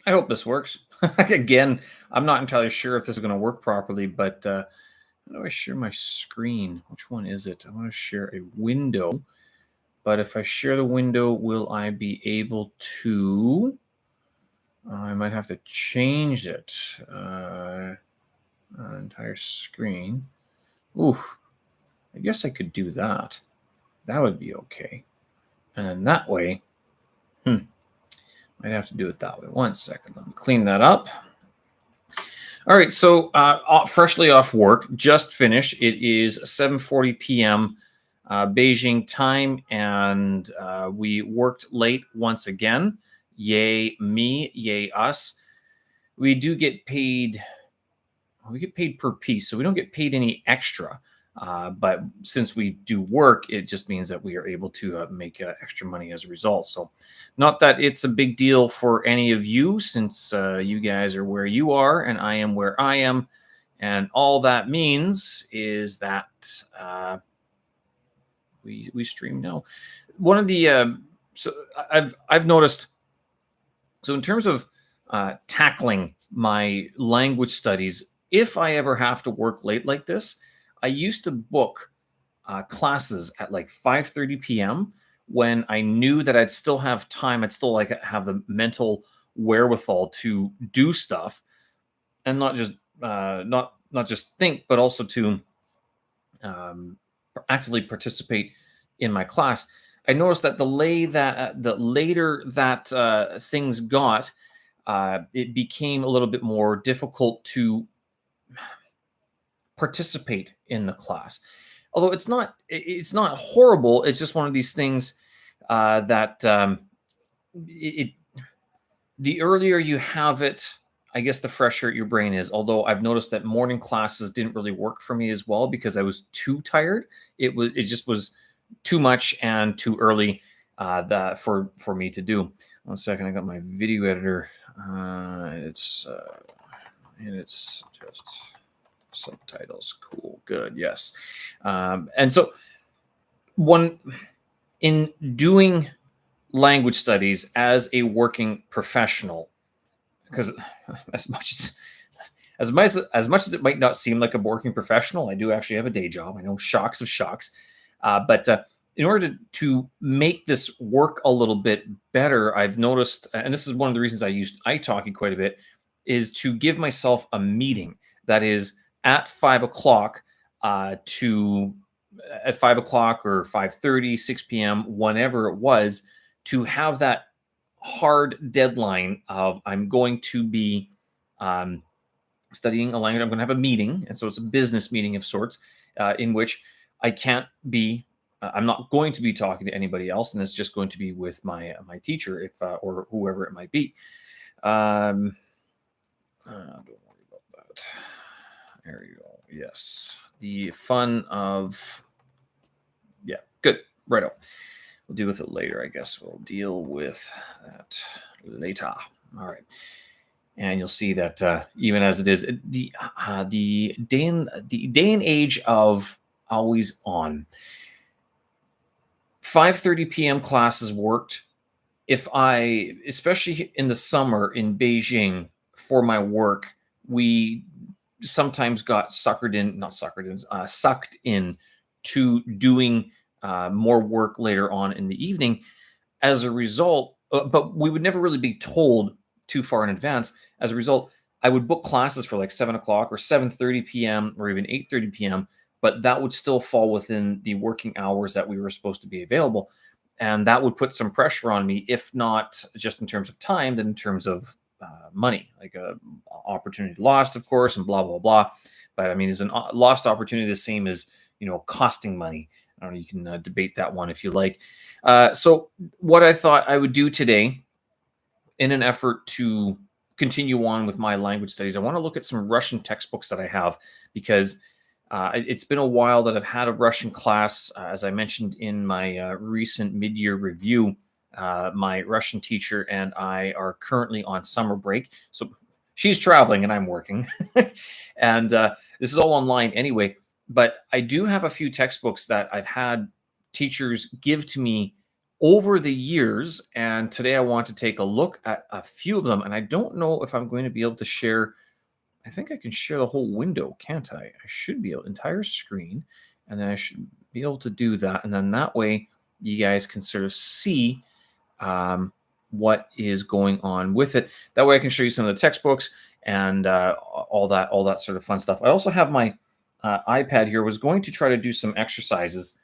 I hope this works. Again, I'm not entirely sure if this is going to work properly, but how do I share my screen? Which one is it? I want to share a window, but if I share the window, will I be able to? I might have to change it. Entire screen. Ooh, I guess I could do that. That would be okay. And then that way, I'd have to do it that way. 1 second. Let me clean that up. All right, so freshly off work, just finished. It is 7:40 p.m. Beijing time, and we worked late once again. Yay me, yay us. We do get paid. We get paid per piece, so we don't get paid any extra. But since we do work, it just means that we are able to make extra money as a result. So, not that it's a big deal for any of you, since you guys are where you are and I am where I am. And all that means is that we stream now. One of the so I've noticed. So in terms of tackling my language studies, if I ever have to work late like this, I used to book classes at like 5:30 p.m. when I knew that I'd still have time. I'd still like have the mental wherewithal to do stuff, and not just not just think, but also to actively participate in my class. I noticed that the later that things got, it became a little bit more difficult to participate in the class. Although it's not horrible. It's just one of these things that it the earlier you have it, I guess the fresher your brain is. Although I've noticed that morning classes didn't really work for me as well because I was too tired. It just was too much and too early that for me to do. 1 second, I got my video editor. It's just subtitles. Cool, good, yes. And so in doing language studies as a working professional, because as much as it might not seem like a working professional, I do actually have a day job. I know, shocks of shocks. But in order to make this work a little bit better, I've noticed, and this is one of the reasons I used italki quite a bit, is to give myself a meeting that is at 5 o'clock at 5 o'clock or 5:30, 6 p.m., whenever it was, to have that hard deadline of I'm going to be studying a language. I'm going to have a meeting, and so it's a business meeting of sorts, in which I can't be. I'm not going to be talking to anybody else, and it's just going to be with my teacher, if or whoever it might be. Don't worry about that. There you go. Yes, the fun of good. Righto. We'll deal with it later, I guess. We'll deal with that later. All right. And you'll see that even as it is, the day and age of always on. 5:30 p.m. classes worked. If especially in the summer in Beijing for my work, we sometimes got sucked in to doing more work later on in the evening. As a result, but we would never really be told too far in advance. As a result, I would book classes for like 7 o'clock or 7:30 p.m. or even 8:30 p.m., but that would still fall within the working hours that we were supposed to be available. And that would put some pressure on me, if not just in terms of time, then in terms of money, like opportunity lost, of course, and blah, blah, blah. But I mean, is a lost opportunity the same as, costing money? I don't know, you can debate that one if you like. So what I thought I would do today, in an effort to continue on with my language studies, I want to look at some Russian textbooks that I have, because it's been a while that I've had a Russian class. As I mentioned in my recent mid-year review, my Russian teacher and I are currently on summer break. So she's traveling and I'm working. And this is all online anyway. But I do have a few textbooks that I've had teachers give to me over the years, and today I want to take a look at a few of them. And I don't know if I'm going to be able to share. I think I can share the whole window, can't I? I should be able entire screen, and then I should be able to do that. And then that way you guys can sort of see what is going on with it. That way I can show you some of the textbooks and all that sort of fun stuff. I also have my iPad here. Was going to try to do some exercises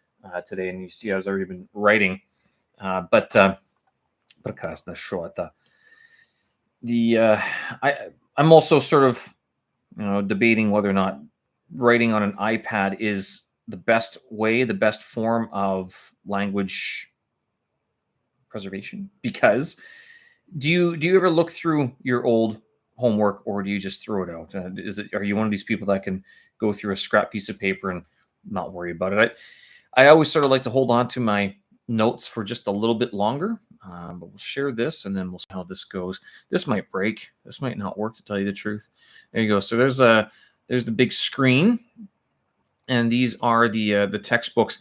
today, and you see I've already been writing, but I'm also sort of debating whether or not writing on an iPad is the best way, the best form of language preservation. Because do you ever look through your old homework, or do you just throw it out? Are you one of these people that can go through a scrap piece of paper and not worry about it? I always sort of like to hold on to my notes for just a little bit longer. But we'll share this, and then we'll see how this goes. This might break. This might not work, to tell you the truth. There you go. So there's the big screen, and these are the textbooks.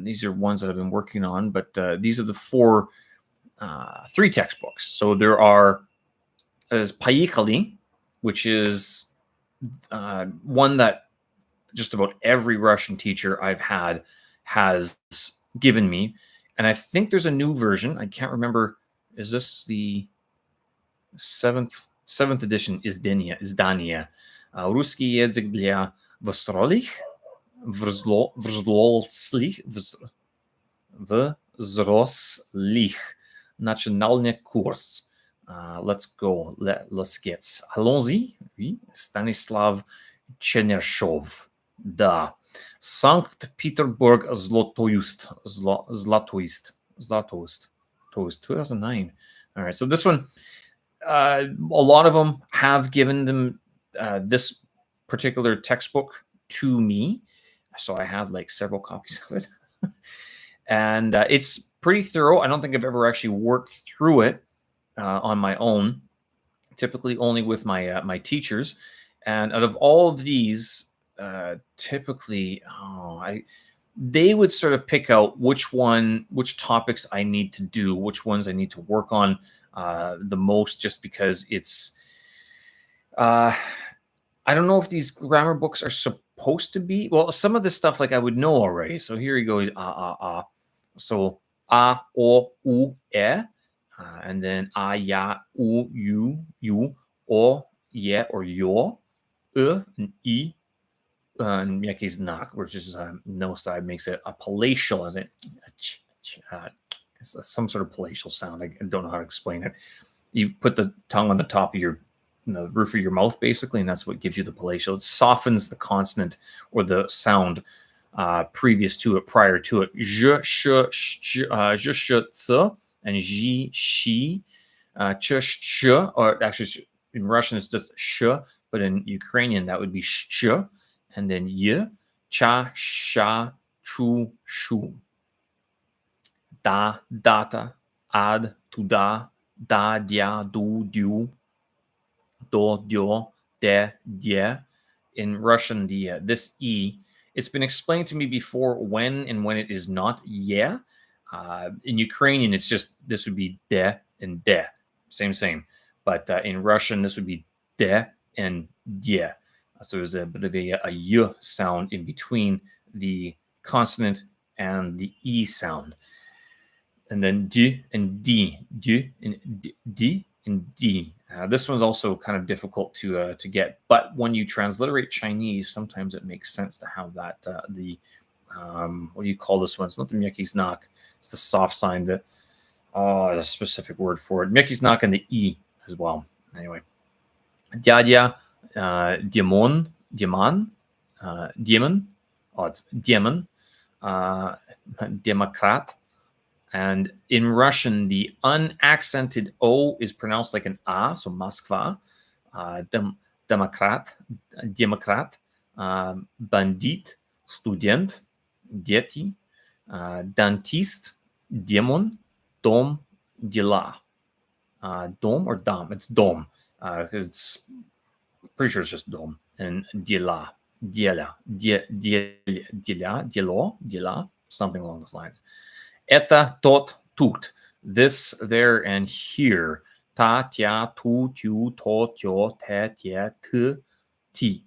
These are ones that I've been working on, but these are the three textbooks. So there are Paikali, which is one that just about every Russian teacher I've had has given me. And I think there's a new version. I can't remember. Is this the seventh edition? Издание. Русский язык для взрослых, Начинальный курс. Let's go. Let's get. Allons-y. Oui. Stanislav Чернышов. Да. Санкт-Peterburg Zlatoust 2009. All right, so this one, a lot of them have given them this particular textbook to me, so I have like several copies of it, and it's pretty thorough. I don't think I've ever actually worked through it on my own. Typically, only with my teachers, and out of all of these. Typically, they would sort of pick out which topics I need to do, which ones I need to work on the most, just because it's, I don't know if these grammar books are supposed to be, well, some of this stuff, like I would know already. So here he goes, So o, u, e, and then ya, u, you, o, ye, or yo, and i, and Miyake's knock, which is no side, makes it a palatial, as it it's some sort of palatial sound. I don't know how to explain it. You put the tongue on the top of the roof of your mouth, basically, and that's what gives you the palatial. It softens the consonant or the sound prior to it. Je, sh, ts, and ji, she, ch, sh, or actually in Russian it's just sh, but in Ukrainian that would be sh. And then y, cha, sha, chu, shu. Da, data, ad, tuda, da, dia, du, du, do, dio, de, die. In Russian, this e, it's been explained to me before when it is not yeah. In Ukrainian, it's just, this would be de and de, same. But in Russian, this would be de and die. So there's a bit of a y sound in between the consonant and the e sound. And then d and d, d and d and d. This one's also kind of difficult to get, but when you transliterate Chinese, sometimes it makes sense to have that what do you call this one? It's not the Miyake's knock. It's the soft sign. There's a specific word for it. Miyake's knock and the e as well. Anyway, Dядя. Demon, it's demon, Democrat. And in Russian, the unaccented O is pronounced like an A, so Moskva, Democrat, Bandit, Student, Дети, Dentist, Demon, Dom, Dela. Dom or Dom? It's Dom, because it's pretty sure it's just Dom. And Diela, something along those lines. Это, тот, тут. This, there, and here. Та, тя, ту, тю, то, тё, те, те, т, ти.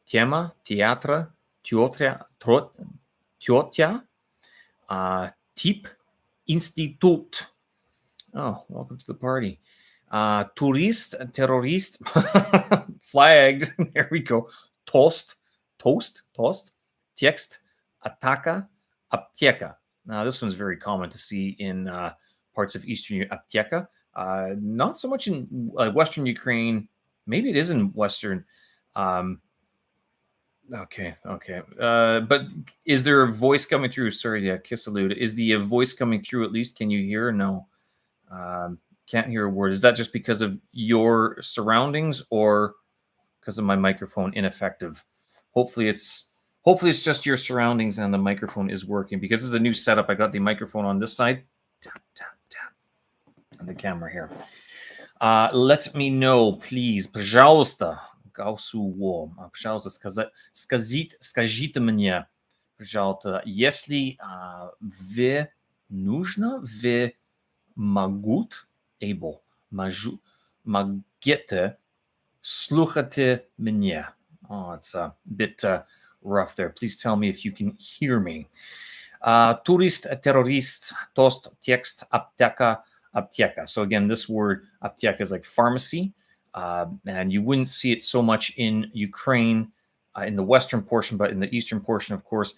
Тема, театра, тетя, тип, институт. Oh, welcome to the party. Tourist, terrorist, flagged. There we go. Toast. Text, ataka, apteka. Now, this one's very common to see in parts of Eastern Apteka. Not so much in Western Ukraine. Maybe it is in Western. Um, okay. But is there a voice coming through? Sorry, yeah, Kissaluda. Is the voice coming through at least? Can you hear or no? Can't hear a word. Is that just because of your surroundings or because of my microphone ineffective? Hopefully it's just your surroundings and the microphone is working because this is a new setup. I got the microphone on this side. Tap, tap, tap. And the camera here. Let me know, please. Пожалуйста. Пожалуйста, скажите мне, пожалуйста, если вы нужно, вы могут, able, могете слухати меня. Oh, it's a bit rough there. Please tell me if you can hear me. Tourist, terrorist, tost, text, apteka, apteka. So again, this word apteka is like pharmacy, and you wouldn't see it so much in Ukraine, in the western portion, but in the eastern portion, of course.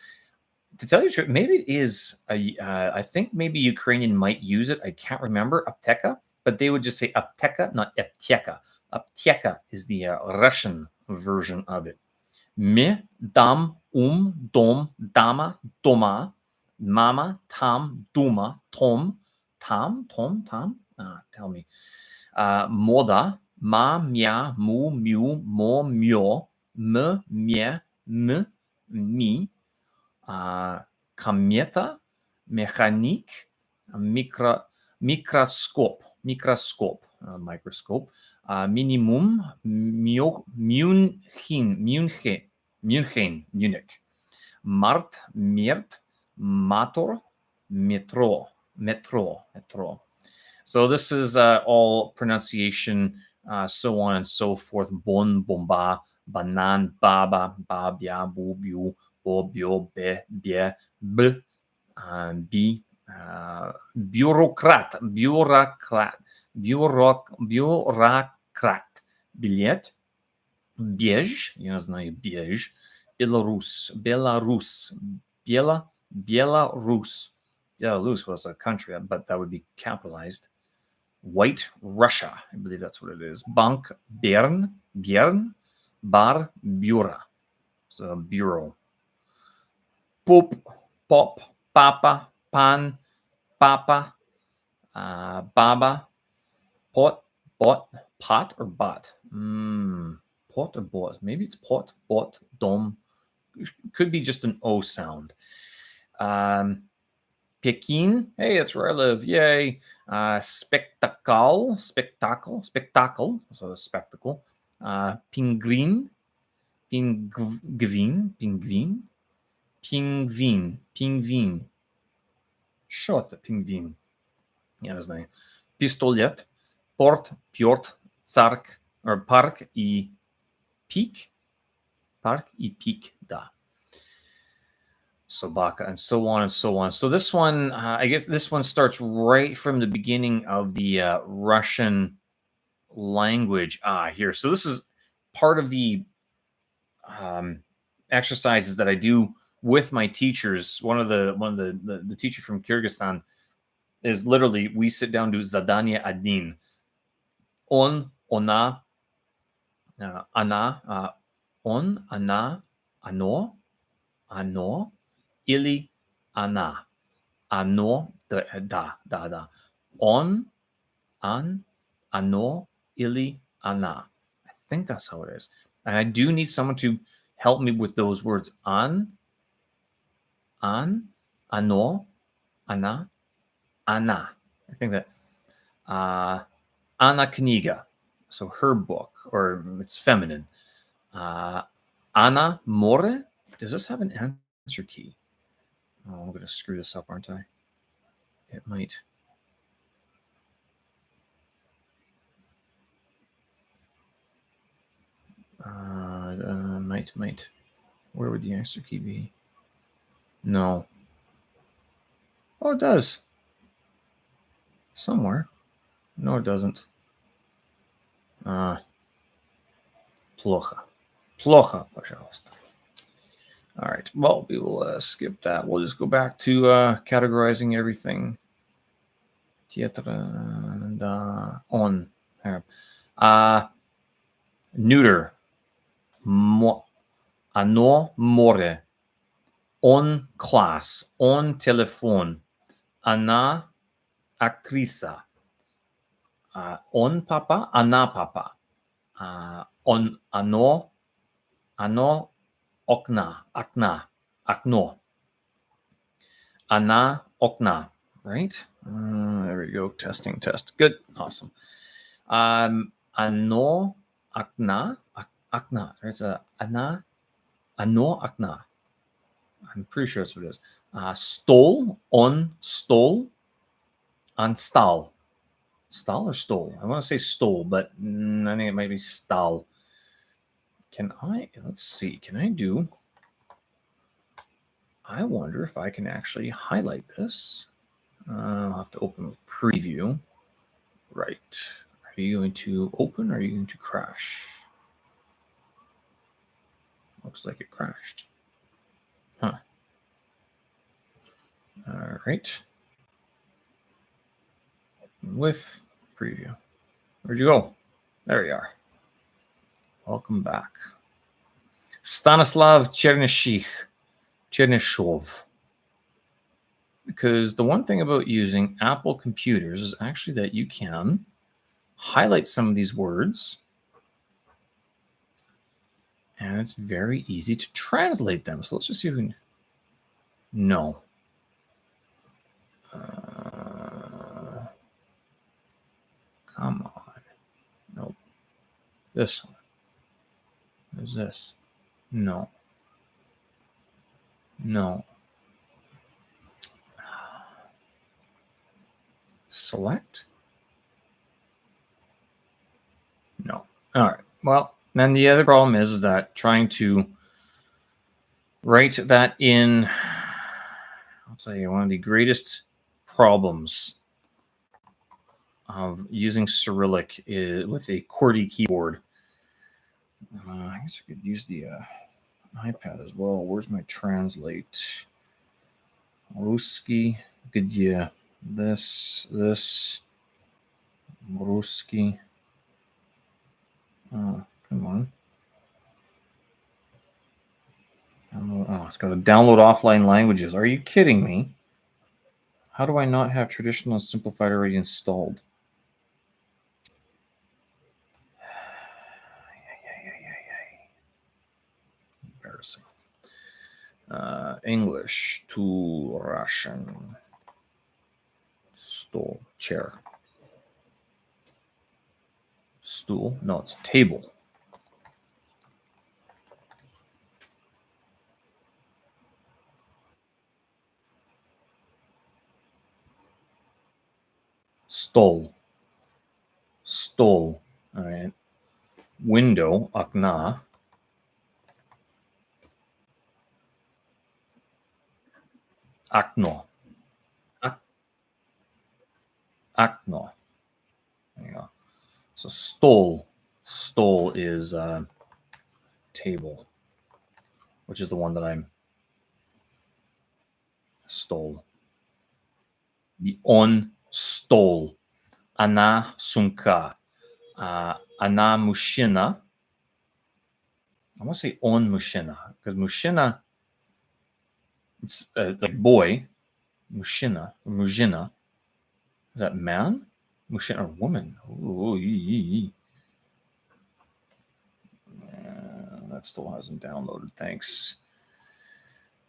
To tell you the truth, maybe it is. I think maybe Ukrainian might use it. I can't remember apteka, but they would just say apteka, not apteka. Apteka is the Russian version of it. Me, dam, dom, dama, doma, mama, tam, duma, tom, tam. Tell me. Moda, ma, mia, mu, mu, mo, mio, me, mie, m, mi. Комета, механик, microscope, microscope, minimum, Munich, Mart, Mirt, Mator, metro. So this is all pronunciation, so on and so forth. Bon, bomba, banan, baba, babia, bubu, bio, be, bie, b, b, bureaucrat, билет, беж, я знаю, беж, Belarus, Belarus was a country, but that would be capitalized. White Russia, I believe that's what it is. Bank, Bern, Bar, Bura, so bureau. Pop, papa, pan, papa, baba, pot, pot or bot? Pot or bot? Maybe it's pot, bot, dom. Could be just an O sound. Pekin, hey, that's where I live. Yay. Spectacle, so a spectacle. Pingvin, Что это пингвин? Я не знаю. Пистолет, порт, пьорт, царк, парк и пик. Park и пик, да. Sobaka, and so on and so on. So this one, I guess this one starts right from the beginning of the Russian language here. So this is part of the exercises that I do with my teachers. One of the teacher from Kyrgyzstan is literally, we sit down, do задание один. Он, она, она, он, она, оно, или она. Оно, да. Он, оно, или она. I think that's how it is. And I do need someone to help me with those words. An, оно, она, она. I think that Anna Kniga, so her book, or it's feminine. Anna More. Does this have an answer key? Oh, I'm going to screw this up, aren't I? It might. Might. Where would the answer key be? No. Oh, it does. Somewhere. No, it doesn't. Плохо. Плохо, пожалуйста. All right. Well, we will skip that. We'll just go back to categorizing everything. On. Neuter. Оно море. Он класс. Он телефон. Она актриса. Он папа. Она папа. Оно окна. Окно. Она окна. Right? There we go. Testing, test. Good. Awesome. Оно окна. Окна. Right? It's оно окна. I'm pretty sure that's what it is. Stole. On stole. On stall. Stall or stole? I want to say stole, but I think it might be stall. Let's see. I wonder if I can actually highlight this. I'll have to open preview. Right. Are you going to open or are you going to crash? Looks like it crashed. Huh. All right. With preview. Where'd you go? There you are. Welcome back. Stanislav Chernyshov. Because the one thing about using Apple computers is actually that you can highlight some of these words, and it's very easy to translate them. So let's just see if we can. No. Come on. Nope. This one. Is this? No. No. Select? No. All right. Well, then the other problem is that trying to write that in, I'll tell you, one of the greatest problems of using Cyrillic is with a QWERTY keyboard. I guess I could use the iPad as well. Where's my translate? Русский, где? This, Русский. Oh, come on. It's got to download offline languages. Are you kidding me? How do I not have traditional and simplified already installed? Embarrassing. English to Russian. Stool, chair. Stool? No, it's table. Stole. Stole. All right. Window, окна. Окно. Окно. There you go. So stole. Stole is table, which is the one that I'm stole. The on stole. Она сумка. Она мужчина. I want to say on мужчина because мужчина, it's like boy. Mужчина. Mужчина. Is that man? Mужчина or woman? Ooh, that still hasn't downloaded. Thanks.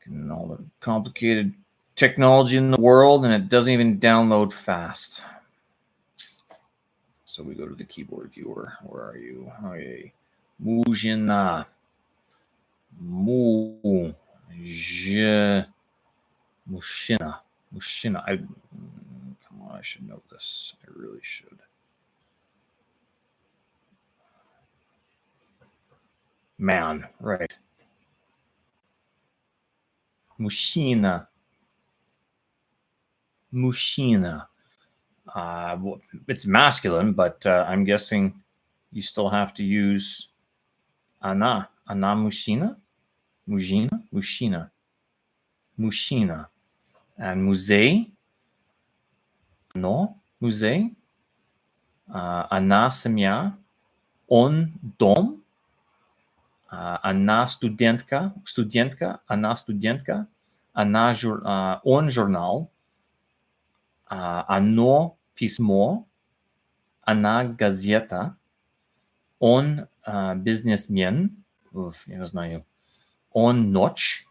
Getting all the complicated technology in the world, and it doesn't even download fast. So we go to the keyboard viewer. Where are you? Okay. Mужчина. Mужчина. Mужчина. should know this. I really should. Man, right. Mужчина. Mужчина. Well, it's masculine, but I'm guessing you still have to use она. Она мужчина? Мужчина? Мужчина. Мужчина. And музей? No? Музей? Она семья? Он дом? Она студентка? Студентка? Она студентка? Он журнал? Оно письмо? Она газета? Он бизнесмен? Я не знаю. Он ночь?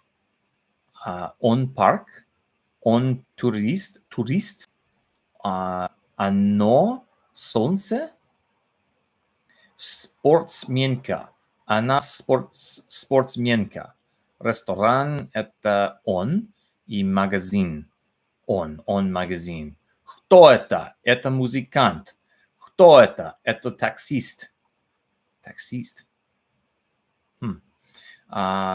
Он парк? Он турист? Оно солнце? Спортсменка. Она спортсменка. Ресторан – это он, и магазин. Он магазин. Кто это? Это музыкант. Кто это? Это таксист. Таксист.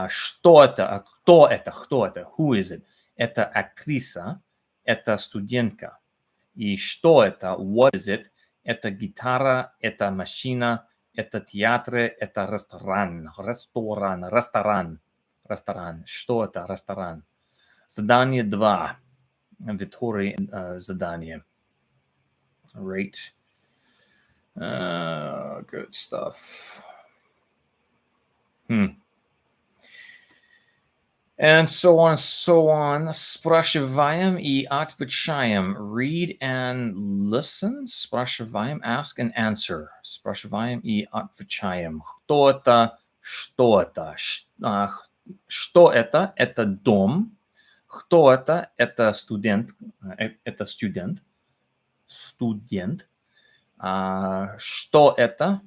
Что это? Кто это? Кто это? Who is it? Это актриса. Это студентка. И что это? What is it? Это гитара, это машина, это театр, это ресторан. Ресторан. Что это? Ресторан. Задание 2. Виктория задание. Right. Good stuff. And so on, so on. Спрашиваем и отвечаем. Read and listen. Спрашиваем, ask and answer. Спрашиваем и отвечаем. Кто это? Что это? Что это? Это дом. Кто это? Это студент. Это студент. Студент. Что это?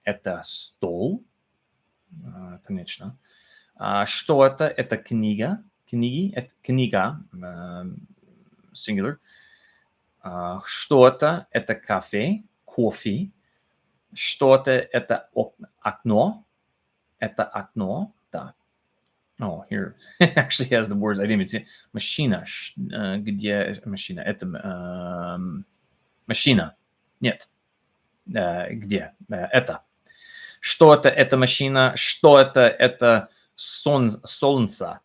Это стол. Конечно. Что это? Это книга. Книги. Это книга. Singular. Что это? Это кафе. Кофе. Что это? Это окно. Это окно. Да. Oh, here. It actually has the words. I didn't even see. Машина. Где машина? Это машина. Нет. Где? Это. Что это? Это машина. Что это? Это солнце.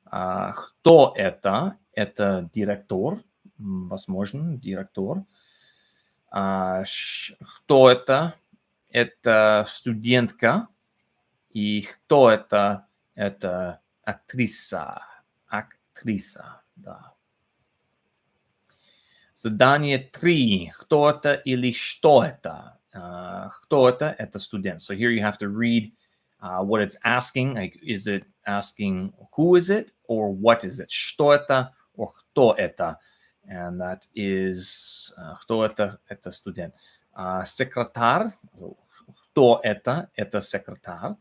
Кто это? Это директор. Возможно, директор. Кто это? Это студентка. И кто это? Это актриса. Актриса, да. Задание 3. Кто это или что это? Кто это? Это студент. So here you have to read what it's asking. Like, is it asking who is it or what is it? Что это or кто это? And that is кто это? Это студент. Секретарь. Кто это? Это секретарь.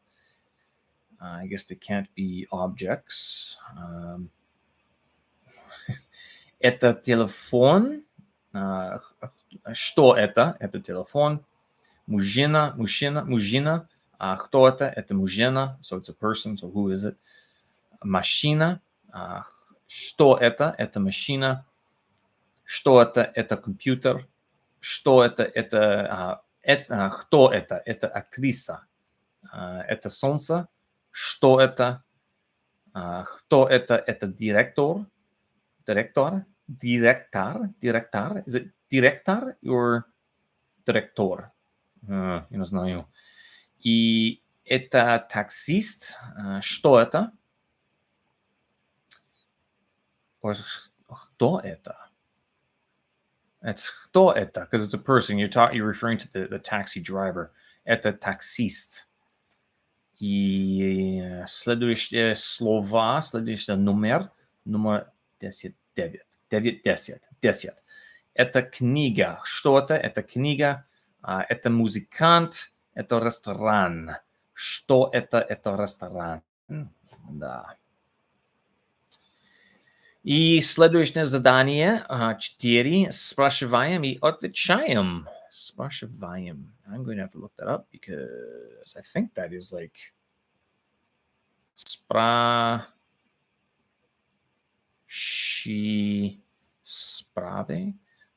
I guess they can't be objects. Это телефон. Что это? Это телефон. Мужчина. Кто это? Это мужчина. So it's a person. So who is it? Машина. Что это? Это машина. Что это? Это компьютер. Что это? Это кто это? Это актриса. Это солнце. Что это? Кто это? Это директор. Директор. Is it director or director? Я не знаю. И это таксист. Что это? Кто это? It's кто это? Because it's a person. You're referring to the taxi driver. Это таксист. И следующие слова, следующий номер 10. Это книга. Что это? Это книга. Это музыкант. Это ресторан. Что это? Это ресторан. Да. И следующее задание 4. Спрашиваем и отвечаем. Спрашиваем. I'm going to have to look that up because I think that is like sprave.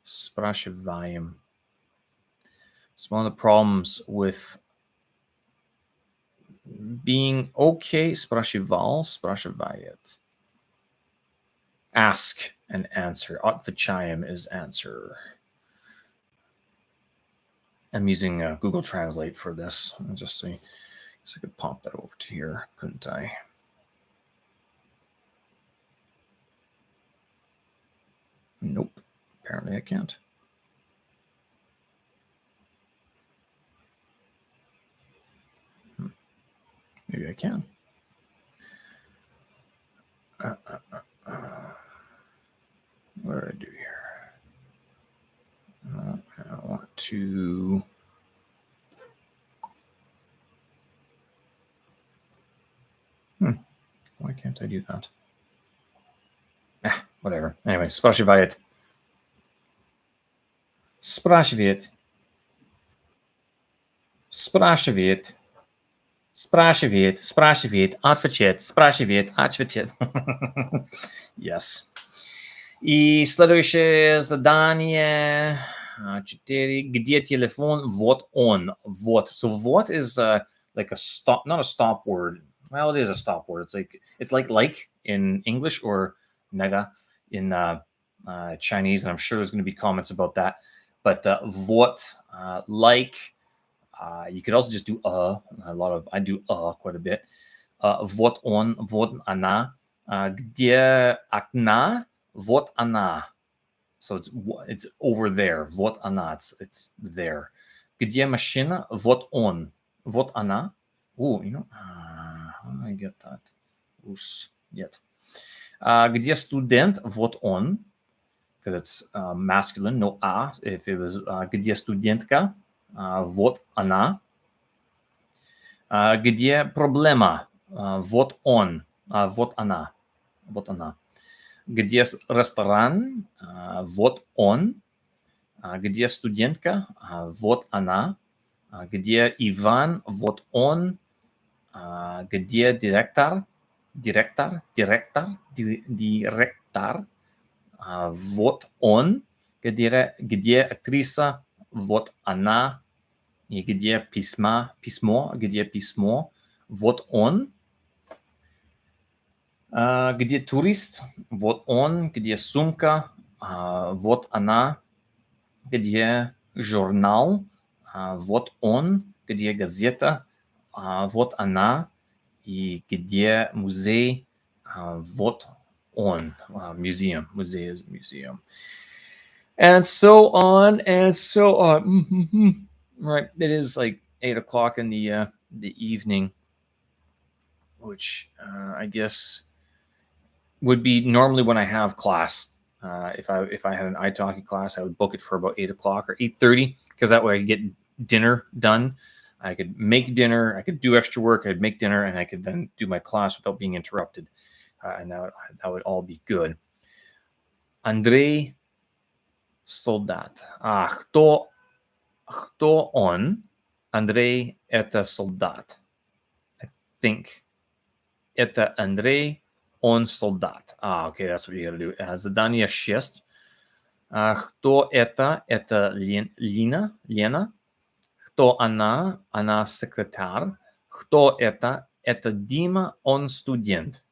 Спрашиваем. It's one of the problems with being okay. Спрашивал, спрашивает. Ask and answer. Отвечаем is answer. I'm using Google Translate for this. I'll just see. So I could pop that over to here, couldn't I? Nope. Apparently I can't. Maybe I can. What did I do here? I want to. Why can't I do that? Whatever. Anyway, спрашивает. Спрашивает. Спрашивает. Спрашивает. Спрашивает. Отвечает. Спрашивает. Отвечает. Yes. И следующее задание 4. Где телефон? Вот он. Вот. So what is like a stop, not a stop word. Well, it is a stop word. It's like in English or nega in Chinese, and I'm sure there's going to be comments about that. But what, like, you could also just do I do quite a bit. Вот он, вот она. Где окна? Вот она. So it's over there. Вот она. It's there. Где машина? Вот он. Вот она. Oh, how do I get that? Yet. Где студент? Вот он. Because it's masculine, no a. If it was где студентка? Вот она. Где проблема? Вот он. Вот она. Вот она. Где ресторан? Вот он. Где студентка? Вот она. Где Иван? Вот он. Где директор? Директор. Вот он. Где актриса? Вот она. И где письмо? Где письмо? Вот он. Где турист? Вот он. Где сумка? Вот она. Где журнал? Вот он. Где газета? Вот она. И где музей? Вот он. Museum. Музей is museum. And so on and so on. Right. It is like 8 o'clock in the evening, which I guess would be normally when I have class. If I had an italki class, I would book it for about 8 o'clock or 8:30, because that way I could get dinner done. I could make dinner. I could do extra work. I'd make dinner, and I could then do my class without being interrupted, and that would all be good. Андрей солдат. Кто он? Андрей это солдат. I think это Андрей, он солдат. Okay, that's what you got to do. Задание 6. Кто это? Это Лена. Кто она? Она секретарь. Кто это? Это Дима, он студент.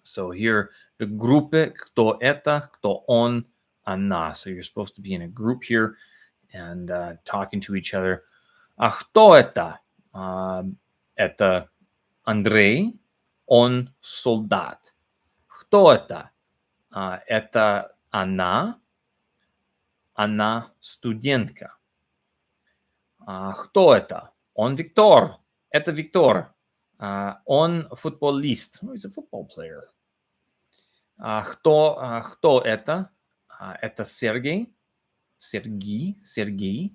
So here, the группе, кто это, кто он, она. So you're supposed to be in a group here and talking to each other. Кто это? Это Андрей, он солдат. Кто это? Это она студентка. Кто это? Он Виктор. Это Виктор. Он футболист. He's a football player. Кто это? Это Сергей. Сергей.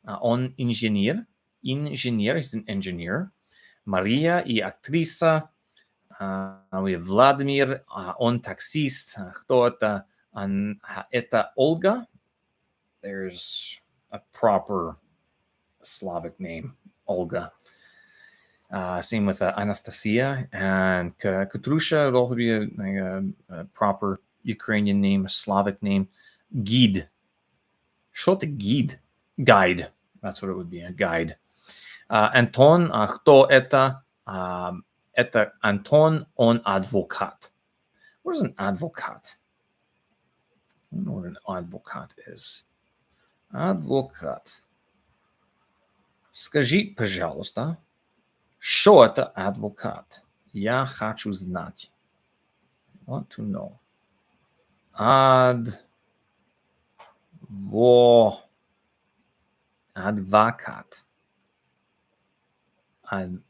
Он инженер. He's an engineer. Мария и актриса. We have Vladimir, он таксист. Кто это? Это Olga. There's a proper Slavic name, Olga. Same with Anastasia and Katrusha would also be a proper Ukrainian name, a Slavic name. Gid. Что это гид? Guide. That's what it would be, a guide. Антон, кто это? Это Антон, он адвокат. What is an advocate? I don't know what an advocate is. Advocate. Скажи, пожалуйста, что это адвокат? Я хочу знать. I want to know. Advocate.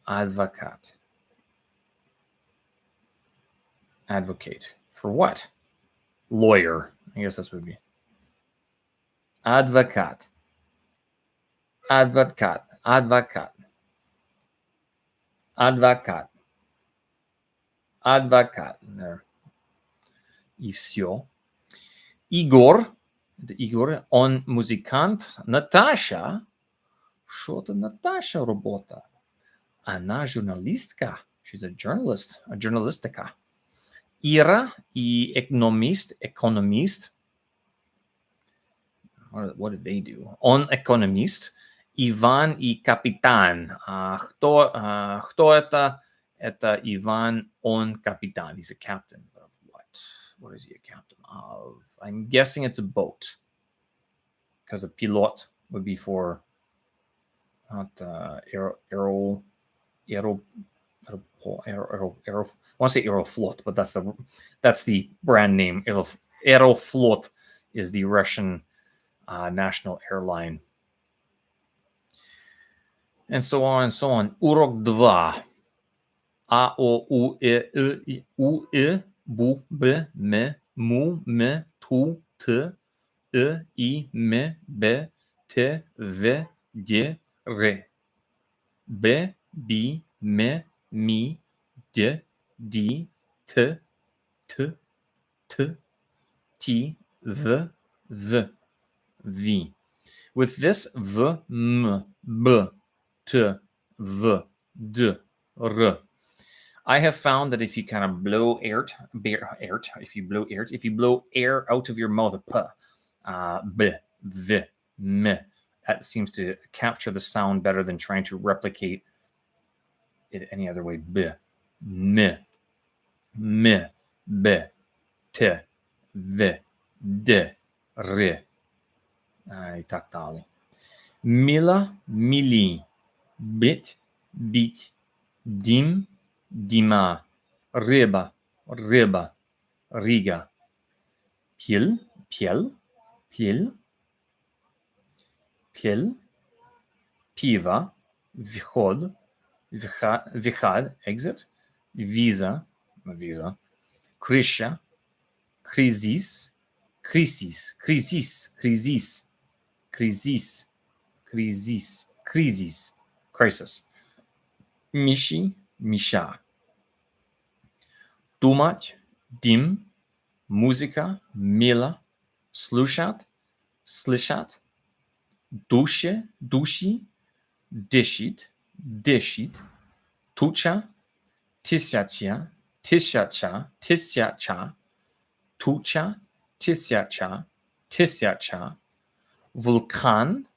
Advocate. Advocate. For what? Lawyer. I guess that's what it would be. Advocate. Advocate. Advocate. Advocate. Advocate. There. И все. Игорь. Это Игорь. Он музыкант. Наташа. Что-то Наташа работа. Она журналистка. She's a journalist. A journalistica. Ира и economist. What did they do? Он economist. Иван и капитан. Кто это? Это Иван, он капитан. He's a captain of what? What is he a captain of? I'm guessing it's a boat. Because a pilot would be for not aero. I want to say Aeroflot, but that's the brand name. Aeroflot is the Russian national airline. And so on and so on. Урок 2. А, О, У, У, Бу, Б, М, Му, М, Ту, Т, И, М, Б, Т, В, Д, Р. Б, Би, М, Ми, Д, Ди, Т, Т, Т, T, V, V. With this V, M, B, T, V, D, R, I have found that if you kind of blow air out of your mouth, B, V, M, that seems to capture the sound better than trying to replicate it any other way. B, M, M, B, T, V, D, R. И так далее. Мила, мили, бить, бить, дим, дима, рыба, рыба, рига, пил, пел, пил, пил, пиво, вход, выход, exit, виза, крыша, кризис, crisis, crisis. Миши, Миша. Думать, дим, музыка, мила, слушать, слышать, душе, души, дышит, туча, тысяча, туча, тысяча, вулкан,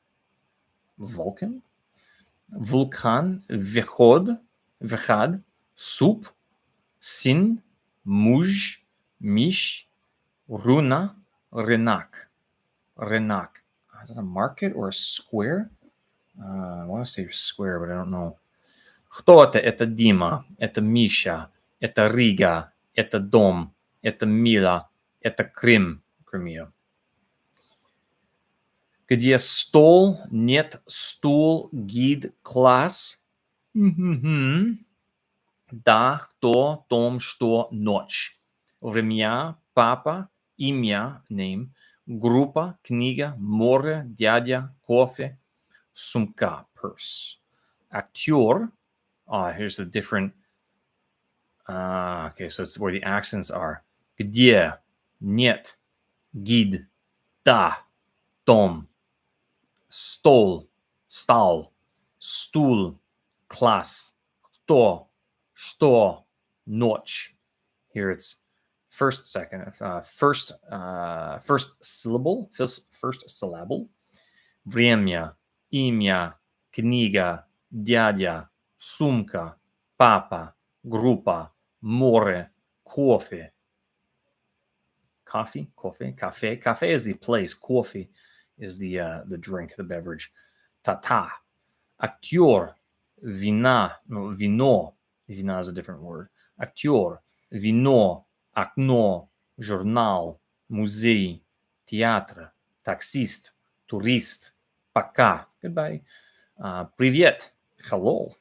выход, суп, сын, муж, миш, руна, рынок. Is that a market or a square? I want to say square, but I don't know. Кто это? Это Дима, это Миша, это Рига, это дом, это Мила, это Крым, Crimea. Где стол, нет стул, гид, класс. Да, кто, том, что, ночь. Время, папа, имя, name. Группа, книга, море, дядя, кофе, сумка, purse. Актер, here's the different Okay, so it's where the accents are. Где, нет, гид, да, дом, стол, стал, стул, класс, кто, что, ночь. Here it's first syllable, first syllable. Время, имя, книга, дядя, сумка, папа, группа, море, кофе. Cafe is the place. Coffee is the drink, the beverage. Tata, acteur, vino. Vina is a different word. Acteur, vino, окно, журнал, музей, театр, таксист, турист, пока, goodbye, привет, hello,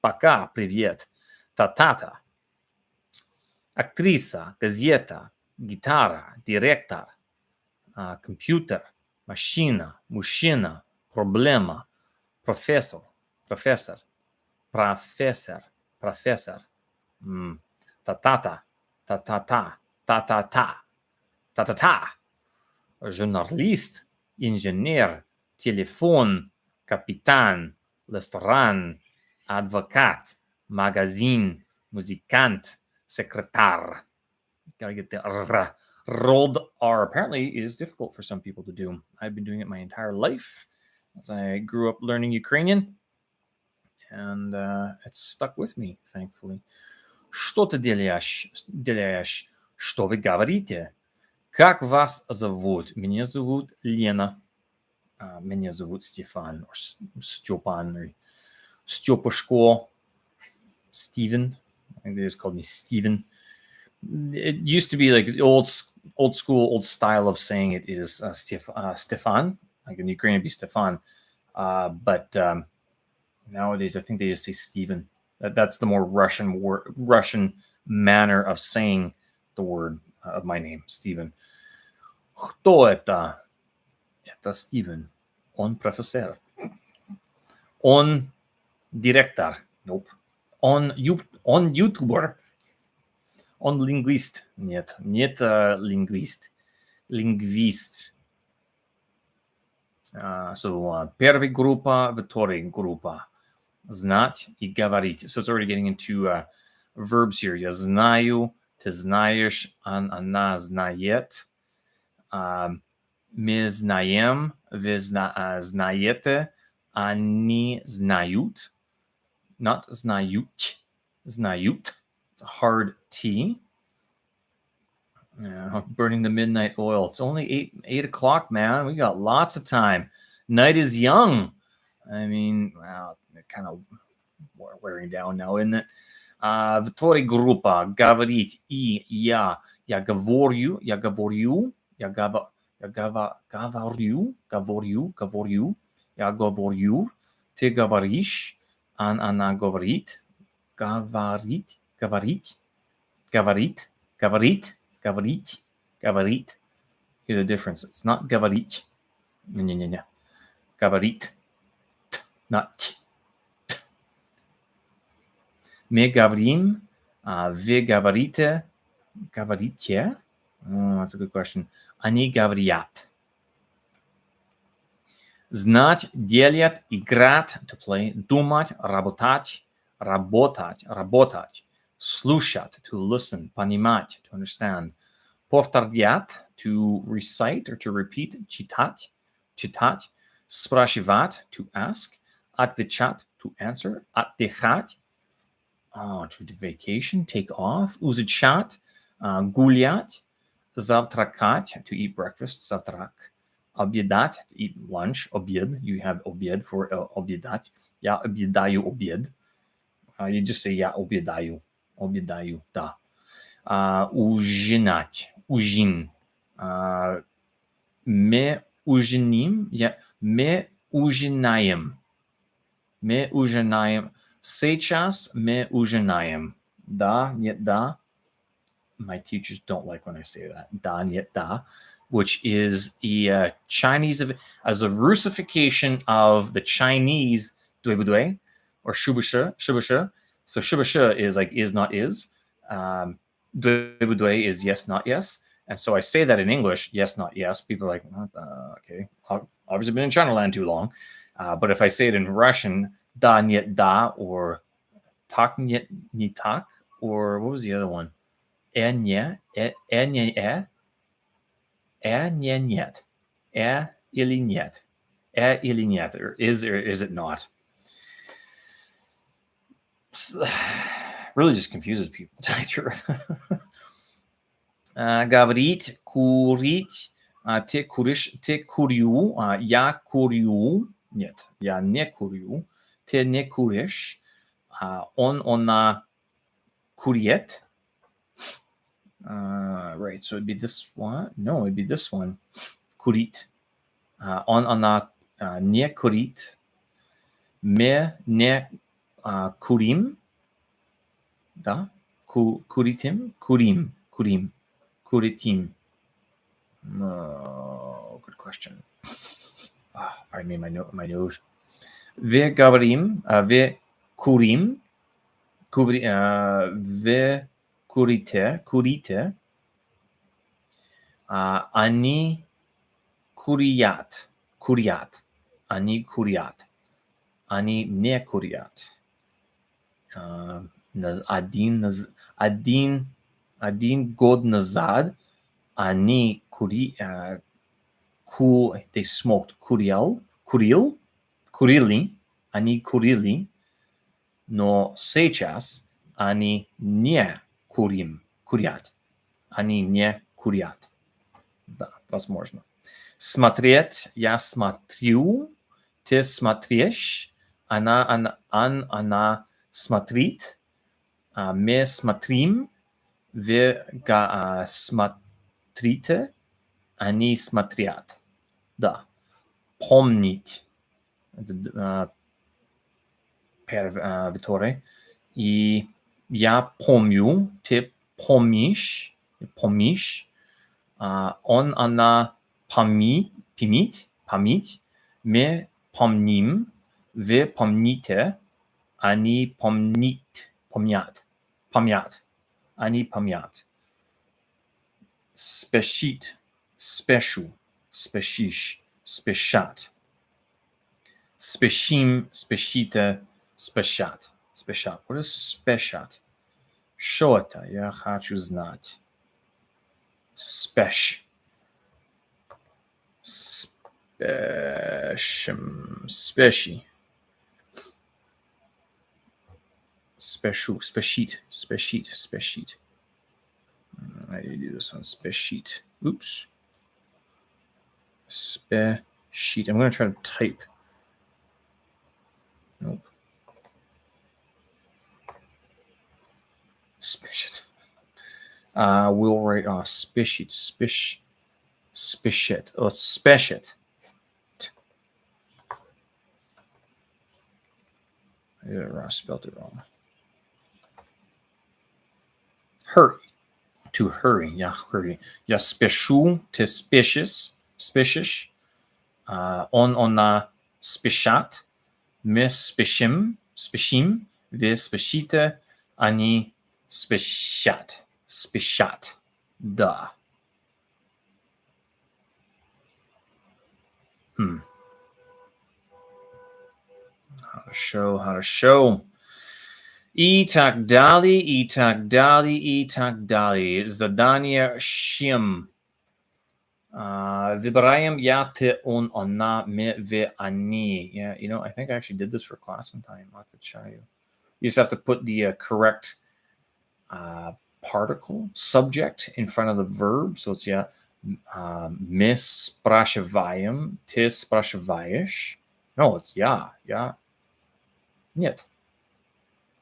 пока, привет, та-та-та, актриса, газета, гитара, директор, компьютер, машина, мужчина, проблема, профессор, профессор, та-та-та, та-та-та, та-та-та, та-та-та, журналист, инженер, телефон, капитан, ресторан, адвокат, магазин, музыкант, секретарь. Gotta get the r. Rolled R apparently is difficult for some people to do. I've been doing it my entire life as I grew up learning Ukrainian, and it's stuck with me, thankfully. Что ты делаешь? Что вы говорите? Как вас зовут? Меня зовут Лена. Меня зовут Стефан, or Степан, or Stepashko, Steven. I think they just called me Steven. It used to be like the old school, old style of saying it is Stefan. Like in Ukraine, it'd be Stefan. But nowadays, I think they just say Steven. That's the more Russian manner of saying the word of my name, Steven. Кто это? Это Steven. Он профессор. Он директор. Nope. Он ютубер. Он лингвист. Нет, лингвист. Лингвист. So первая группа, вторая группа. Знать и говорить. So it's already getting into verbs here. Я знаю, ты знаешь, она знает. Мы знаем, вы знаете, они знают. Not знают. Знают. It's a hard T. Burning the midnight oil. It's only 8 o'clock, man. We got lots of time. Night is young. I mean, wow, kind of wearing down now, isn't it? Вторая группа. Говорить. И я. Я говорю. Я говорю. Ты говоришь. Она говорит. Говорить. Hear the difference. It's not говорить. Не. Говорит. Not t. Мы говорим. Вы говорите. Говорите? That's a good question. Они говорят. Знать, делать, играть, to play, думать, работать, слушать, to listen, понимать, to understand, повторять, to recite or to repeat, читать, спрашивать, to ask, отвечать, to answer, отдыхать, to vacation, take off, изучать, гулять, завтракать, to eat breakfast, завтрак, обедать, to eat lunch, обед, you have обед for обедать, я обедаю обед, you just say я обедаю, да, ужинать, ужин, мы ужинаем, мы ужинаем, сейчас мы ужинаем, да, нет, да. My teachers don't like when I say that. Da, niet, da, which is a Chinese, as a Russification of the Chinese dui or shubusha, So shubasha is like is not is. Dwe is yes not yes. And so I say that in English, yes not yes. People are like, okay, obviously been in China land too long. But if I say it in Russian, da niet da, or tak niet ni tak, or what was the other one? Nye, nye, nye niet, ili niet, ili niet, or is it not? Really just confuses people, to tell you the truth. Говорить, курить, ты куришь, ты курю, я курю, нет, я не курю, ты не куришь, она курит. Right, so it'd be this one. No, it'd be this one. Kurit. Она не курит. Мы не курим. Да? Куритим? Курим. Kuritim. Good question. Pardon me, my nose. Ve gavarim, ve kurim, ve kurite, ani kuriat, ani kuriat, ani ne kuriat. Adin god nazad, ani kuri, they smoked kurili, ani kurili, no сейчас они не курят, они не курят. Да, возможно. Смотреть, я смотрю, ты смотришь, она смотрит, мы смотрим, вы смотрите, они смотрят. Да. Помнить. Per Vittore. И я помню, ты помнишь, она помнит, мы помним, вы помните, они помнят, они помнят. Спешит, спешу, спешишь, спешат. Speshim, speshita, speshat. What is speshat? Что это? Я хочу знать. Speshim. Speshi. Speshit. I need to do this one. Speshit. Oops. Speshit. I'm going to try to type. Nope. Spishit. We'll write off spishit. Spishit. Oh, speshit. I spelled it wrong. Hurry. To hurry. Yeah, hurry. Yeah, speshu. To spicious. On spishat. Мы спешим, вы спешите, они спешат. Да. How to show. И так далее. Задание Shim. Выбираем я, ты, он, она, мы, вы, они. Yeah, I think I actually did this for class one time. I'll have to show you. You just have to put the correct particle, subject, in front of the verb. So it's мы спрашиваем, ты спрашиваешь. No, it's я. Нет.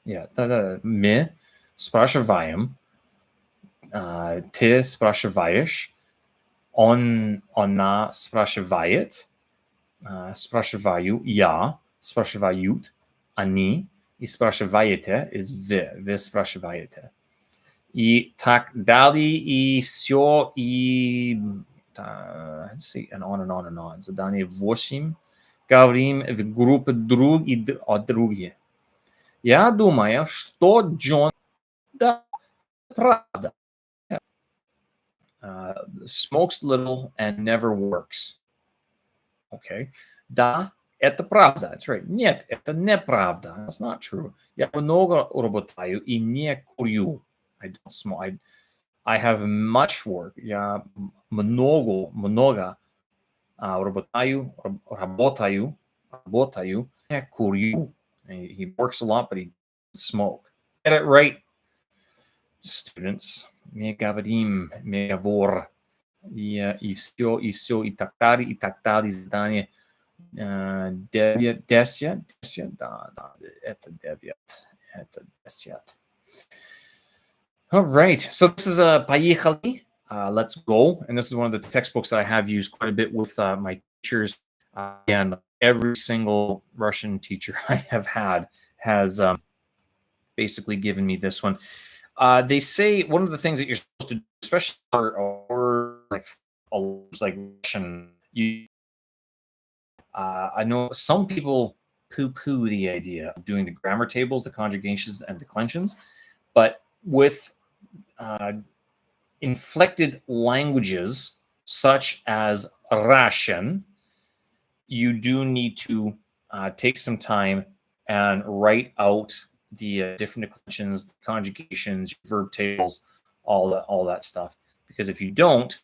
Мы спрашиваем, ты спрашиваешь, она спрашивает, спрашиваю я, спрашивают они, и спрашиваете is вы спрашиваете. И так далее, и все, и let's see, and on. Задание 8. Говорим в группе друг и о друге. Я думаю, что Джон да правда. Smokes little and never works. Okay. Да, это правда. That's right. Нет, это неправда. That's not true. Я много работаю и не курю. I don't smoke. I have much work. Я много работаю, не курю. He works a lot, but he doesn't smoke. Get it right, students. Мы говорим, мы говорим. И так далее, задание 9, 10, 10, да, это 9, это 10. All right, so this is Поехали, Let's Go, and this is one of the textbooks that I have used quite a bit with my teachers, and every single Russian teacher I have had has basically given me this one. They say one of the things that you're supposed to do, especially for like Russian, I know some people poo-poo the idea of doing the grammar tables, the conjugations, and declensions, but with inflected languages such as Russian, you do need to take some time and write out the different declensions, the conjugations, verb tables, all that stuff. Because if you don't,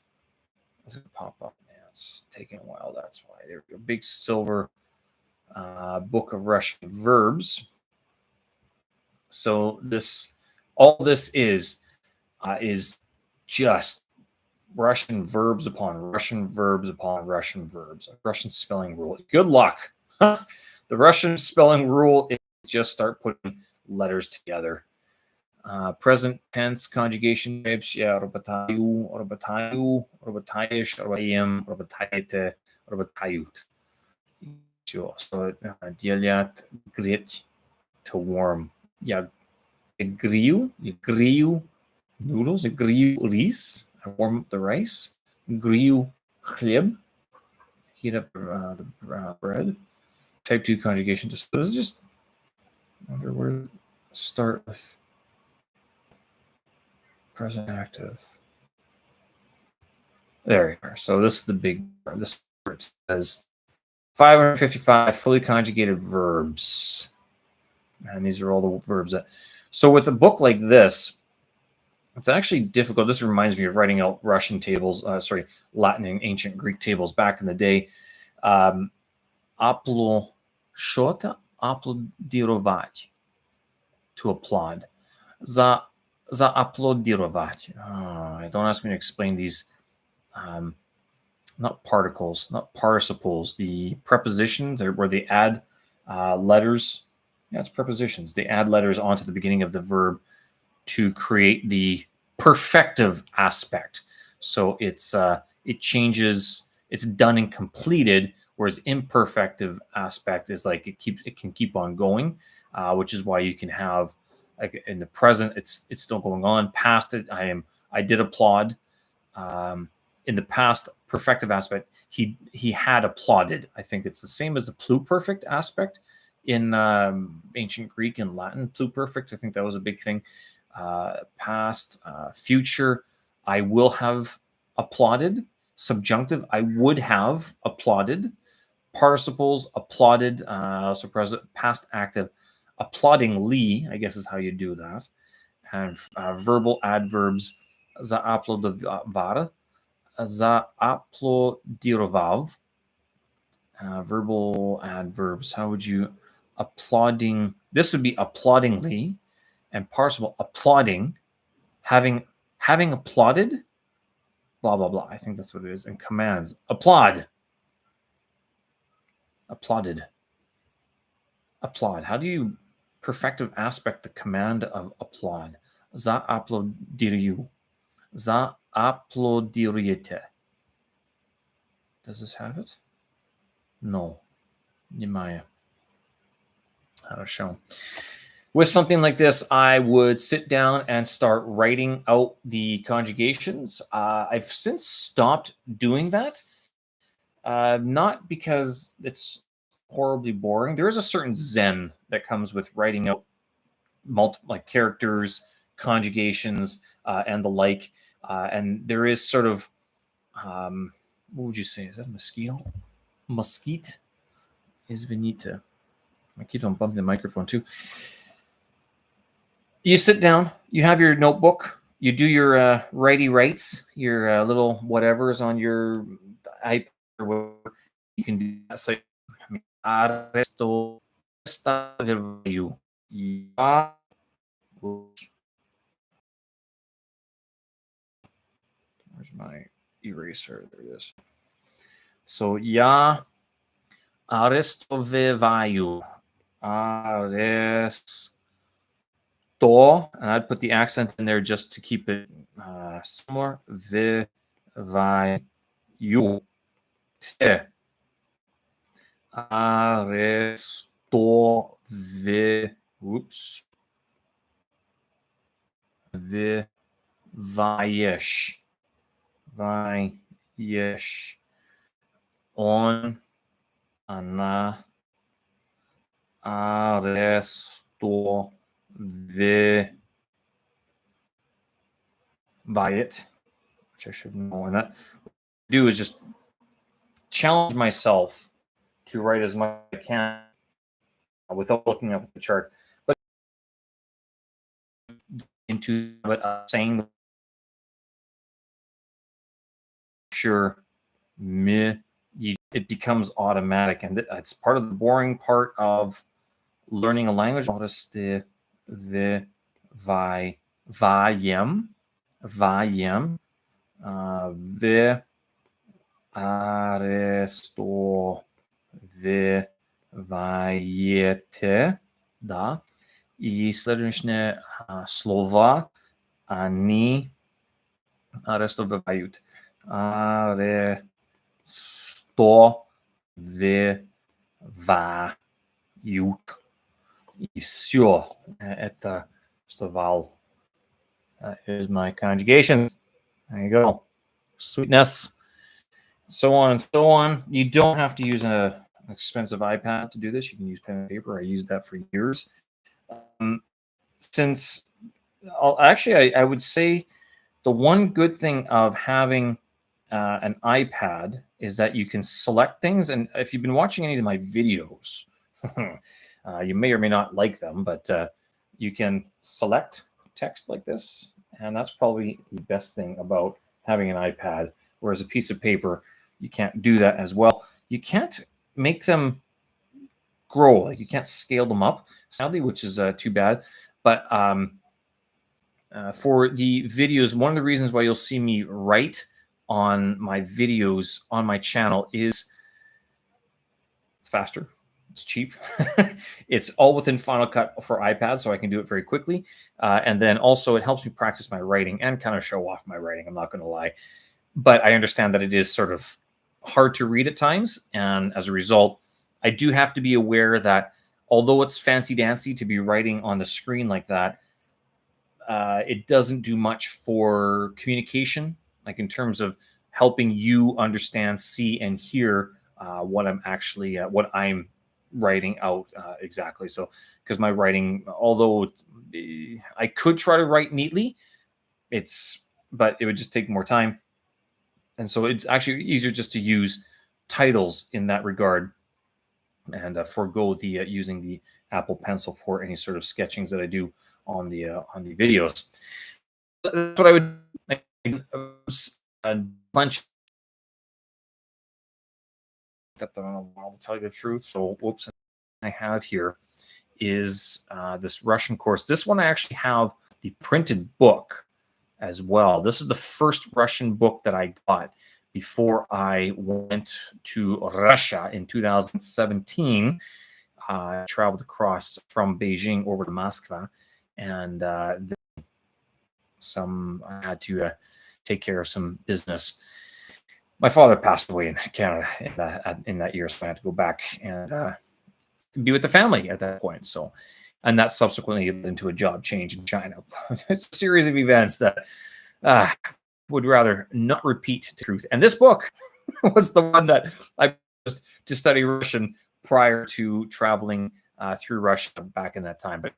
it's gonna pop up. Man, it's taking a while. That's why. There we go. Big silver book of Russian verbs. So all this is just Russian verbs upon Russian verbs upon Russian verbs. Russian spelling rule. Good luck. The Russian spelling rule is just start putting letters together. Present tense conjugation types. Yeah, работаю, работаешь, работаем, работаете, работают. So делят, греть, to warm. Я грию noodles, я грию рис, I warm up the rice. Грию хлеб, heat up the bread. Type 2 conjugation. This is just, I wonder where to start with present active. There you are. So this is the big part. This where it says 555 fully conjugated verbs. And these are all the verbs that. So with a book like this, it's actually difficult. This reminds me of writing out Russian tables, Latin and ancient Greek tables back in the day. Аплодировать, to applaud. Зааплодировать. Don't ask me to explain these, not particles, not participles, the prepositions where they add letters. Yeah, it's prepositions. They add letters onto the beginning of the verb to create the perfective aspect. So it changes, it's done and completed, whereas imperfective aspect is like it can keep on going, which is why you can have, like in the present it's still going on. Past it, I did applaud. In the past perfective aspect, he had applauded. I think it's the same as the pluperfect aspect in ancient Greek and Latin. Pluperfect, I think that was a big thing. Past, future, I will have applauded. Subjunctive, I would have applauded. Participles, applauded. So present, past active, applaudingly, I guess is how you do that. And verbal adverbs, zaaplodovara, zaaplodirovav. Verbal adverbs, how would you, applauding, this would be applaudingly, and participle applauding, having applauded, blah blah blah. I think that's what it is. And commands, applaud, applauded, applaud. How do you perfective aspect the command of applaud? Zaaplodiriu, zaaplodiriete. Does this have it? No. Немає. How to show. With something like this, I would sit down and start writing out the conjugations. I've since stopped doing that, not because it's horribly boring. There is a certain zen that comes with writing out like characters, conjugations, and the like. And there is sort of, what would you say? Is that a mosquito? Mosquite is venita. I keep on bumping the microphone too. You sit down, you have your notebook, you do your righty rights, your little whatever's on your iPad or whatever. You can do that. So, where's my eraser? There it is. So, ya arestovevayu. Aresto, and I'd put the accent in there just to keep it similar. Vevayu. Te. Oops. Vayesh. Vayesh. On. Ana. Aresto. Vayet. Which I should know. And that do is just challenge myself to write as much as I can without looking up at the chart, but into saying sure me, it becomes automatic, and it's part of the boring part of learning a language. Vayem, ve aresto ve vayete, da. I следующие слова, они арестовывают. Арестовывают. И все. Это вставал. Here's my conjugations. There you go. Sweetness. So on and so on. You don't have to use an expensive iPad to do this. You can use pen and paper. I used that for years. Since I would say the one good thing of having an iPad is that you can select things. And if you've been watching any of my videos, you may or may not like them, but you can select text like this. And that's probably the best thing about having an iPad, whereas a piece of paper, you can't do that as well. You can't make them grow, like you can't scale them up, sadly, which is too bad. But for the videos, one of the reasons why you'll see me write on my videos on my channel is it's faster, it's cheap, it's all within Final Cut for iPad, so I can do it very quickly. And then also it helps me practice my writing and kind of show off my writing, I'm not going to lie. But I understand that it is sort of hard to read at times. And as a result, I do have to be aware that although it's fancy dancy to be writing on the screen like that, it doesn't do much for communication, like in terms of helping you understand, see, and hear what I'm actually, what I'm writing out exactly. So, because my writing, although I could try to write neatly, but it would just take more time. And so it's actually easier just to use titles in that regard and forego the using the Apple Pencil for any sort of sketchings that I do on the videos. That's what I would lunch. I'll tell you the truth. So, whoops, I have here is this Russian course. This one I actually have the printed book as well. This is the first Russian book that I got before I went to Russia in 2017. I traveled across from Beijing over to Moscow, and I had to take care of some business. My father passed away in Canada in that year, so I had to go back and be with the family at that point. So, and that subsequently led into a job change in China. It's a series of events that would rather not repeat the truth. And this book was the one that I used to study Russian prior to traveling through Russia back in that time. But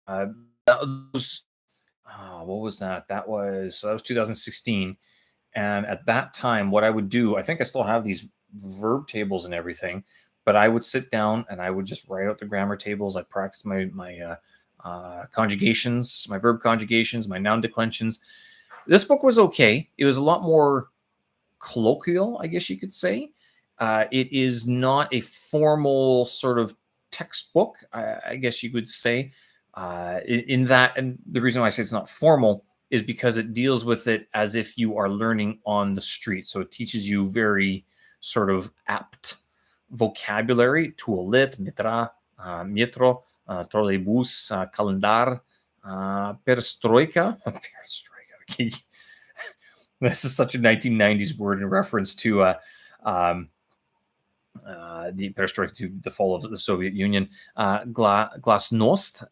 that was, what was that? That was 2016. And at that time, what I would do, I think I still have these verb tables and everything, but I would sit down and I would just write out the grammar tables. I practice my conjugations, my verb conjugations, my noun declensions. This book was okay. It was a lot more colloquial, I guess you could say. It is not a formal sort of textbook, I guess you could say, in that. And the reason why I say it's not formal is because it deals with it as if you are learning on the street. So it teaches you very sort of apt vocabulary: tualet, mitra, metro, trolleybus, calendar, perestroika. Perestroika. Okay. This is such a 1990s word in reference to um, the perestroika, to the fall of the Soviet Union. Glasnost,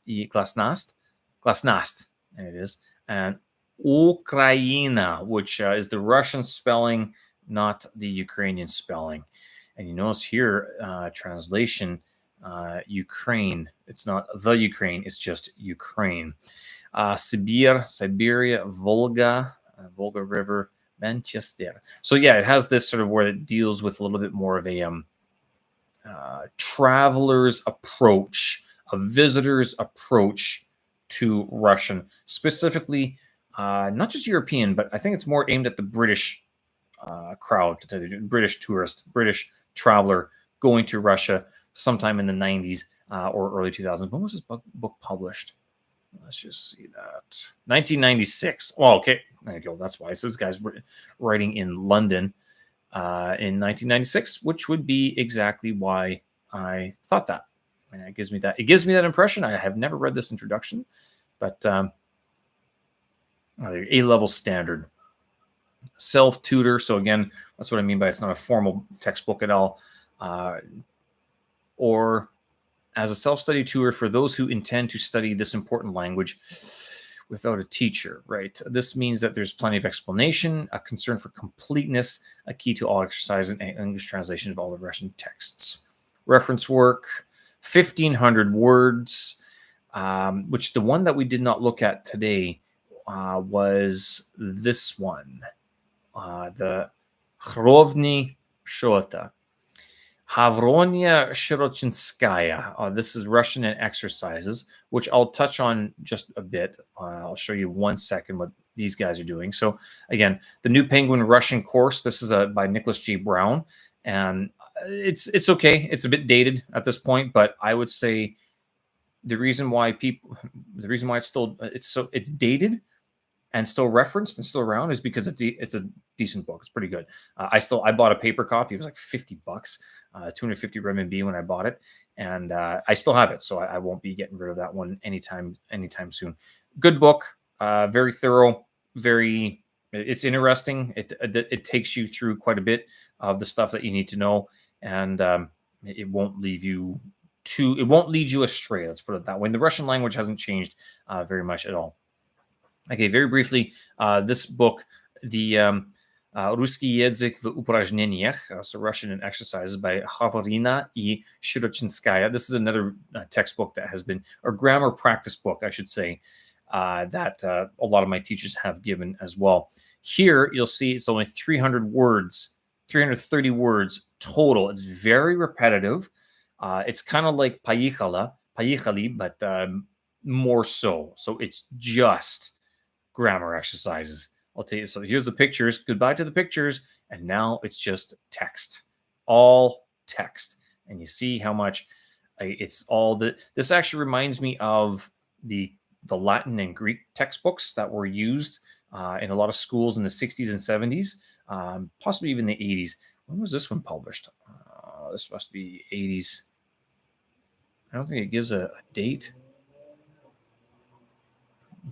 glasnast, there it is, and Ukraina, which is the Russian spelling, not the Ukrainian spelling. And you notice here, translation, Ukraine. It's not the Ukraine, it's just Ukraine. Siberia, Volga, Volga River, Manchester. So yeah, it has this sort of where it deals with a little bit more of a traveler's approach, a visitor's approach to Russian, specifically not just European, but I think it's more aimed at the British crowd, British tourist, British traveler going to Russia sometime in the 90s or early 2000s. When was this book published? Let's just see that. 1996. Well, okay. There you go. That's why. So this guy's writing in London in 1996, which would be exactly why I thought that. And it gives me that impression. I have never read this introduction, but A-level standard. Self-tutor. So again, that's what I mean by it's not a formal textbook at all. Or as a self-study tutor for those who intend to study this important language without a teacher, right? This means that there's plenty of explanation, a concern for completeness, a key to all exercise and English translation of all the Russian texts. Reference work, 1,500 words, which the one that we did not look at today was this one, the Khrovny Shota. Havronya Shirochinskaya. This is Russian and exercises, which I'll touch on just a bit. I'll show you 1 second what these guys are doing. So again, the New Penguin Russian course. This is by Nicholas J. Brown, and it's okay. It's a bit dated at this point, but I would say the reason why it's dated and still referenced and still around is because it's a decent book. It's pretty good. I bought a paper copy. It was like $50, 250 RMB when I bought it, and I still have it. So I won't be getting rid of that one anytime soon. Good book, very thorough, it's interesting. It takes you through quite a bit of the stuff that you need to know, and it won't lead you astray. Let's put it that way. And the Russian language hasn't changed very much at all. Okay, very briefly, this book, the Ruski Язык в упражнениях, so Russian and exercises by Havrina и Shirochinskaya. This is another textbook that has been, or grammar practice book, I should say, that a lot of my teachers have given as well. Here, you'll see it's only 300 words, 330 words total. It's very repetitive. It's kind of like Поехали, but more so. So it's just grammar exercises. I'll tell you. So here's the pictures. Goodbye to the pictures. And now it's just text. All text. And you see how much it's all the. This actually reminds me of the Latin and Greek textbooks that were used in a lot of schools in the 60s and 70s, possibly even the 80s. When was this one published? This must be 80s. I don't think it gives a date.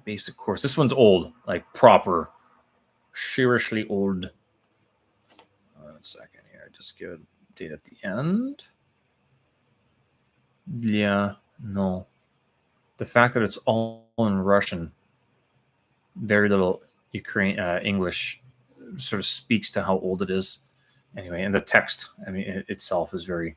Basic course. This one's old, like proper, seriously old. 1 second here. Just give a date at the end. Yeah, no. The fact that it's all in Russian, very little English, sort of speaks to how old it is. Anyway, and the text, I mean, itself is very,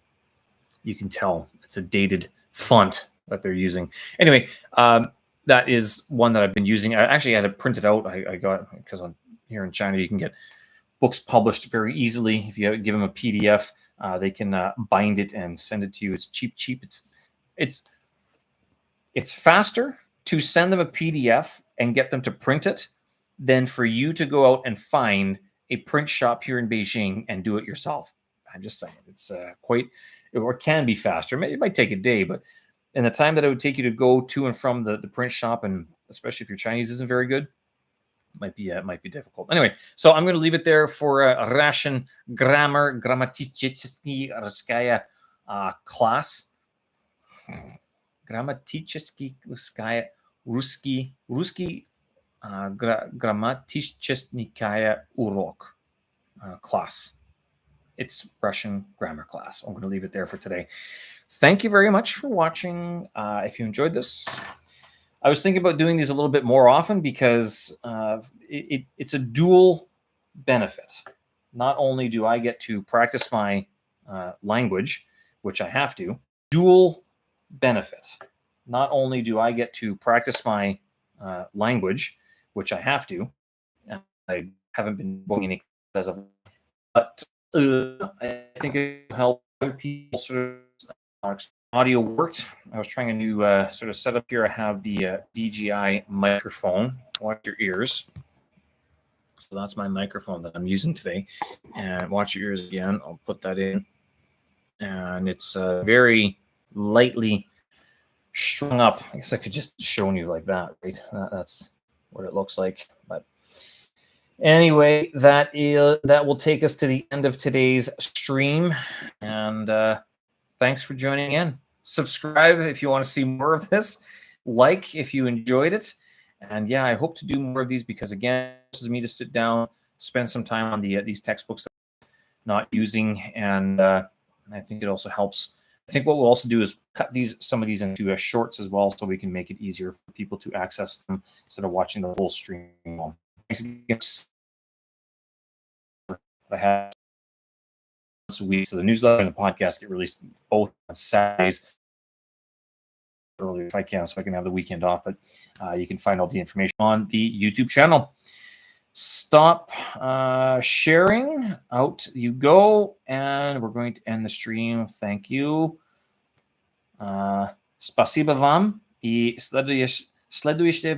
you can tell it's a dated font that they're using. Anyway, that is one that I've been using. I actually had it printed out. I got, because I'm here in China, you can get books published very easily. If you give them a PDF, they can bind it and send it to you. It's cheap. It's faster to send them a PDF and get them to print it than for you to go out and find a print shop here in Beijing and do it yourself. I'm just saying, it's quite, or can be faster. It might take a day, but in the time that it would take you to go to and from the print shop, and especially if your Chinese isn't very good, might be difficult. Anyway, so I'm going to leave it there for Russian grammar, грамматический русская class. Грамматический русский грамматический урок class. It's Russian grammar class. I'm going to leave it there for today. Thank you very much for watching. If you enjoyed this, I was thinking about doing these a little bit more often because it's a dual benefit. Not only do I get to practice my language, which I have to, dual benefit. Not only do I get to practice my language, which I have to, I haven't been booking any as of, but I think it will help other people sort of audio worked. I was trying a new sort of setup here. I have the DJI microphone. Watch your ears. So that's my microphone that I'm using today. And watch your ears again. I'll put that in. And it's very lightly strung up. I guess I could just show you like that, right? That's what it looks like. But anyway, that will take us to the end of today's stream. And thanks for joining in. Subscribe if you want to see more of this. Like if you enjoyed it. And yeah, I hope to do more of these because, again, this is me to sit down, spend some time on these textbooks that I'm not using. And I think it also helps. I think what we'll also do is cut some of these into shorts as well, so we can make it easier for people to access them instead of watching the whole stream. Thanks again. I have this week, so the newsletter and the podcast get released both on Saturdays earlier if I can, so I can have the weekend off. But you can find all the information on the YouTube channel. Stop sharing. Out you go, and we're going to end the stream. Thank you. Спасибо вам и следующей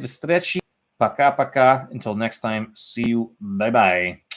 встречи. Пока-пока. Until next time. See you. Bye-bye.